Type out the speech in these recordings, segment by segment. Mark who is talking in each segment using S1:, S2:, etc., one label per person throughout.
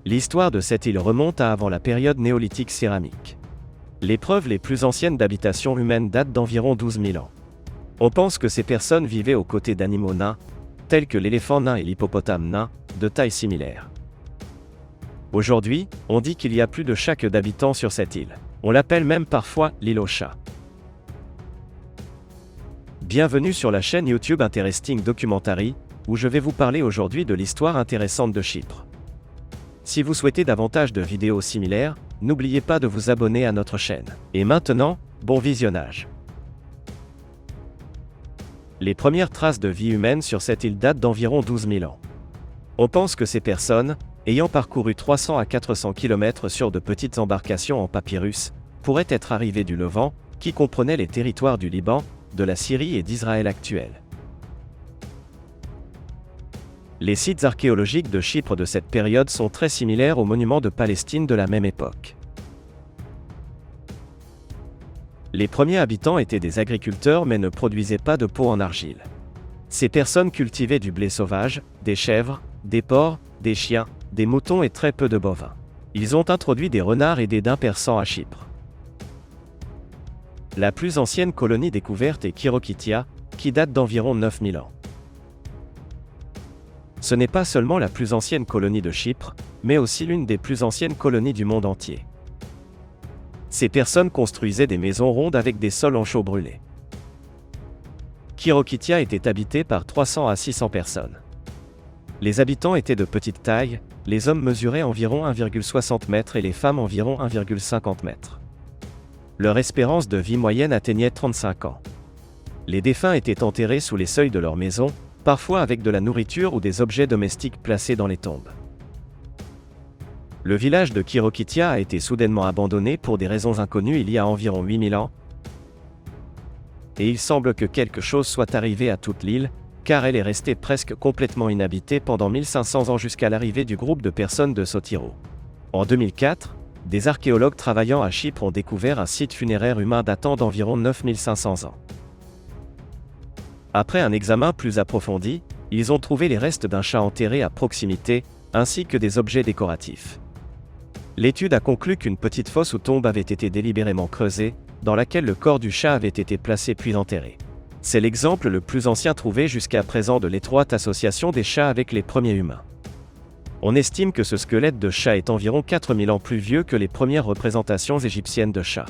S1: L'histoire de cette île remonte à avant la période néolithique céramique. Les preuves les plus anciennes d'habitation humaine datent d'environ 12 000 ans. On pense que ces personnes vivaient aux côtés d'animaux nains, tels que l'éléphant nain et l'hippopotame nain, de taille similaire. Aujourd'hui, on dit qu'il y a plus de chats que d'habitants sur cette île. On l'appelle même parfois l'île aux chats. Bienvenue sur la chaîne YouTube Interesting Documentary, où je vais vous parler aujourd'hui de l'histoire intéressante de Chypre. Si vous souhaitez davantage de vidéos similaires, n'oubliez pas de vous abonner à notre chaîne. Et maintenant, bon visionnage. Les premières traces de vie humaine sur cette île datent d'environ 12 000 ans. On pense que ces personnes, ayant parcouru 300 à 400 km sur de petites embarcations en papyrus, pourraient être arrivées du Levant, qui comprenait les territoires du Liban, de la Syrie et d'Israël actuel. Les sites archéologiques de Chypre de cette période sont très similaires aux monuments de Palestine de la même époque. Les premiers habitants étaient des agriculteurs mais ne produisaient pas de peau en argile. Ces personnes cultivaient du blé sauvage, des chèvres, des porcs, des chiens, des moutons et très peu de bovins. Ils ont introduit des renards et des daims persans à Chypre. La plus ancienne colonie découverte est Kirokitia, qui date d'environ 9000 ans. Ce n'est pas seulement la plus ancienne colonie de Chypre, mais aussi l'une des plus anciennes colonies du monde entier. Ces personnes construisaient des maisons rondes avec des sols en chaux brûlés. Kirokitia était habitée par 300 à 600 personnes. Les habitants étaient de petite taille, les hommes mesuraient environ 1,60 m et les femmes environ 1,50 m. Leur espérance de vie moyenne atteignait 35 ans. Les défunts étaient enterrés sous les seuils de leur maison, parfois avec de la nourriture ou des objets domestiques placés dans les tombes. Le village de Kirokitia a été soudainement abandonné pour des raisons inconnues il y a environ 8000 ans, et il semble que quelque chose soit arrivé à toute l'île, car elle est restée presque complètement inhabitée pendant 1500 ans jusqu'à l'arrivée du groupe de personnes de Sotiro. En 2004, des archéologues travaillant à Chypre ont découvert un site funéraire humain datant d'environ 9500 ans. Après un examen plus approfondi, ils ont trouvé les restes d'un chat enterré à proximité, ainsi que des objets décoratifs. L'étude a conclu qu'une petite fosse ou tombe avait été délibérément creusée, dans laquelle le corps du chat avait été placé puis enterré. C'est l'exemple le plus ancien trouvé jusqu'à présent de l'étroite association des chats avec les premiers humains. On estime que ce squelette de chat est environ 4000 ans plus vieux que les premières représentations égyptiennes de chats.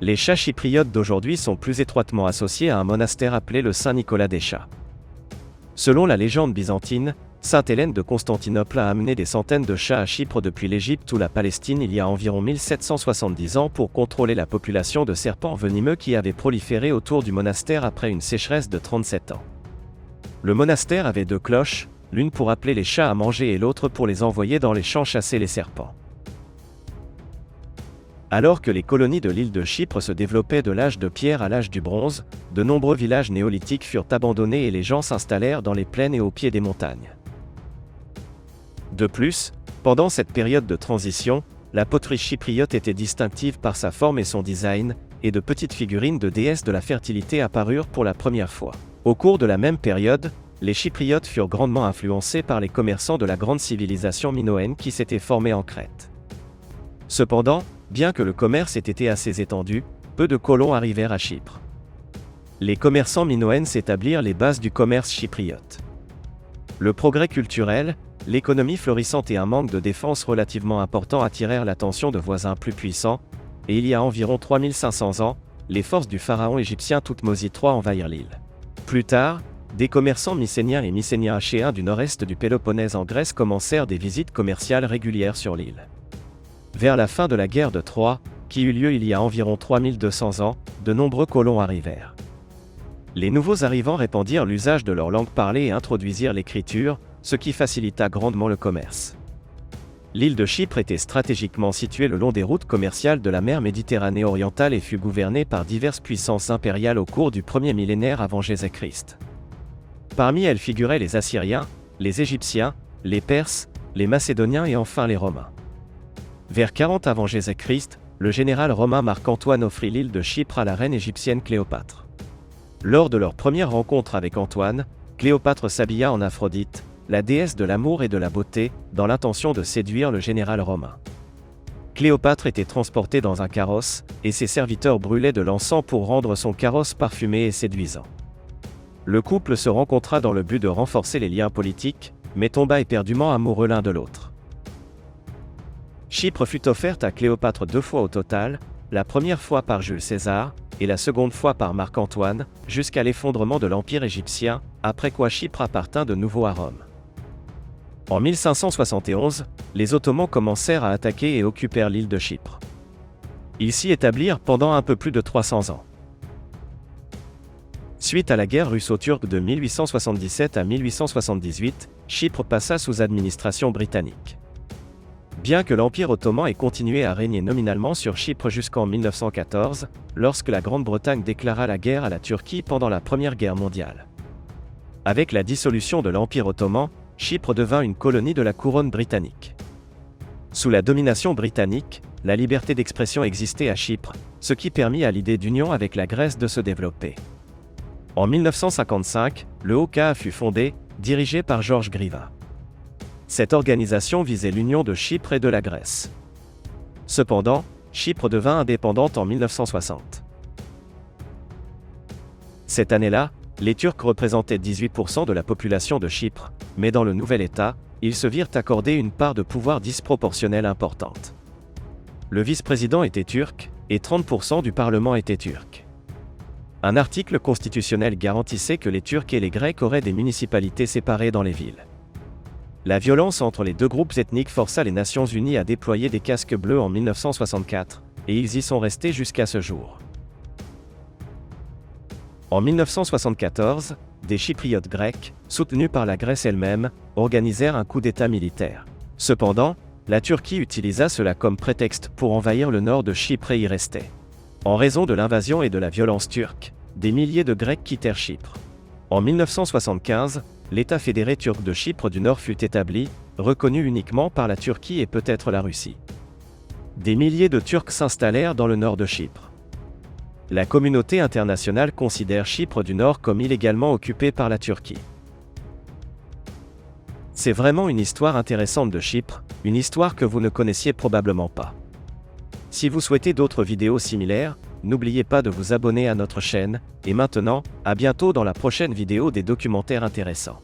S1: Les chats chypriotes d'aujourd'hui sont plus étroitement associés à un monastère appelé le Saint-Nicolas des chats. Selon la légende byzantine, Sainte Hélène de Constantinople a amené des centaines de chats à Chypre depuis l'Égypte ou la Palestine il y a environ 1770 ans pour contrôler la population de serpents venimeux qui avait proliféré autour du monastère après une sécheresse de 37 ans. Le monastère avait 2 cloches, l'une pour appeler les chats à manger et l'autre pour les envoyer dans les champs chasser les serpents. Alors que les colonies de l'île de Chypre se développaient de l'âge de pierre à l'âge du bronze, de nombreux villages néolithiques furent abandonnés et les gens s'installèrent dans les plaines et au pied des montagnes. De plus, pendant cette période de transition, la poterie chypriote était distinctive par sa forme et son design, et de petites figurines de déesses de la fertilité apparurent pour la première fois. Au cours de la même période, les Chypriotes furent grandement influencés par les commerçants de la grande civilisation minoenne qui s'était formée en Crète. Cependant, bien que le commerce ait été assez étendu, peu de colons arrivèrent à Chypre. Les commerçants minoennes s'établirent les bases du commerce chypriote. Le progrès culturel, l'économie florissante et un manque de défense relativement important attirèrent l'attention de voisins plus puissants, et il y a environ 3500 ans, les forces du pharaon égyptien Thoutmose III envahirent l'île. Plus tard, des commerçants mycéniens et mycéniens achéens du nord-est du Péloponnèse en Grèce commencèrent des visites commerciales régulières sur l'île. Vers la fin de la guerre de Troie, qui eut lieu il y a environ 3200 ans, de nombreux colons arrivèrent. Les nouveaux arrivants répandirent l'usage de leur langue parlée et introduisirent l'écriture, ce qui facilita grandement le commerce. L'île de Chypre était stratégiquement située le long des routes commerciales de la mer Méditerranée orientale et fut gouvernée par diverses puissances impériales au cours du premier millénaire avant Jésus-Christ. Parmi elles figuraient les Assyriens, les Égyptiens, les Perses, les Macédoniens et enfin les Romains. Vers 40 avant Jésus-Christ, le général romain Marc-Antoine offrit l'île de Chypre à la reine égyptienne Cléopâtre. Lors de leur première rencontre avec Antoine, Cléopâtre s'habilla en Aphrodite, la déesse de l'amour et de la beauté, dans l'intention de séduire le général romain. Cléopâtre était transportée dans un carrosse, et ses serviteurs brûlaient de l'encens pour rendre son carrosse parfumé et séduisant. Le couple se rencontra dans le but de renforcer les liens politiques, mais tomba éperdument amoureux l'un de l'autre. Chypre fut offerte à Cléopâtre 2 fois au total, la première fois par Jules César, et la seconde fois par Marc-Antoine, jusqu'à l'effondrement de l'Empire égyptien, après quoi Chypre appartint de nouveau à Rome. En 1571, les Ottomans commencèrent à attaquer et occupèrent l'île de Chypre. Ils s'y établirent pendant un peu plus de 300 ans. Suite à la guerre russo-turque de 1877 à 1878, Chypre passa sous administration britannique. Bien que l'Empire ottoman ait continué à régner nominalement sur Chypre jusqu'en 1914, lorsque la Grande-Bretagne déclara la guerre à la Turquie pendant la Première Guerre mondiale. Avec la dissolution de l'Empire ottoman, Chypre devint une colonie de la couronne britannique. Sous la domination britannique, la liberté d'expression existait à Chypre, ce qui permit à l'idée d'union avec la Grèce de se développer. En 1955, le OKA fut fondé, dirigé par Georges Griva. Cette organisation visait l'union de Chypre et de la Grèce. Cependant, Chypre devint indépendante en 1960. Cette année-là, les Turcs représentaient 18% de la population de Chypre, mais dans le nouvel État, ils se virent accorder une part de pouvoir disproportionnelle importante. Le vice-président était turc, et 30% du Parlement était turc. Un article constitutionnel garantissait que les Turcs et les Grecs auraient des municipalités séparées dans les villes. La violence entre les deux groupes ethniques força les Nations Unies à déployer des casques bleus en 1964, et ils y sont restés jusqu'à ce jour. En 1974, des Chypriotes grecs, soutenus par la Grèce elle-même, organisèrent un coup d'État militaire. Cependant, la Turquie utilisa cela comme prétexte pour envahir le nord de Chypre et y rester. En raison de l'invasion et de la violence turque, des milliers de Grecs quittèrent Chypre. En 1975, l'État fédéré turc de Chypre du Nord fut établi, reconnu uniquement par la Turquie et peut-être la Russie. Des milliers de Turcs s'installèrent dans le nord de Chypre. La communauté internationale considère Chypre du Nord comme illégalement occupée par la Turquie. C'est vraiment une histoire intéressante de Chypre, une histoire que vous ne connaissiez probablement pas. Si vous souhaitez d'autres vidéos similaires, n'oubliez pas de vous abonner à notre chaîne, et maintenant, à bientôt dans la prochaine vidéo des documentaires intéressants.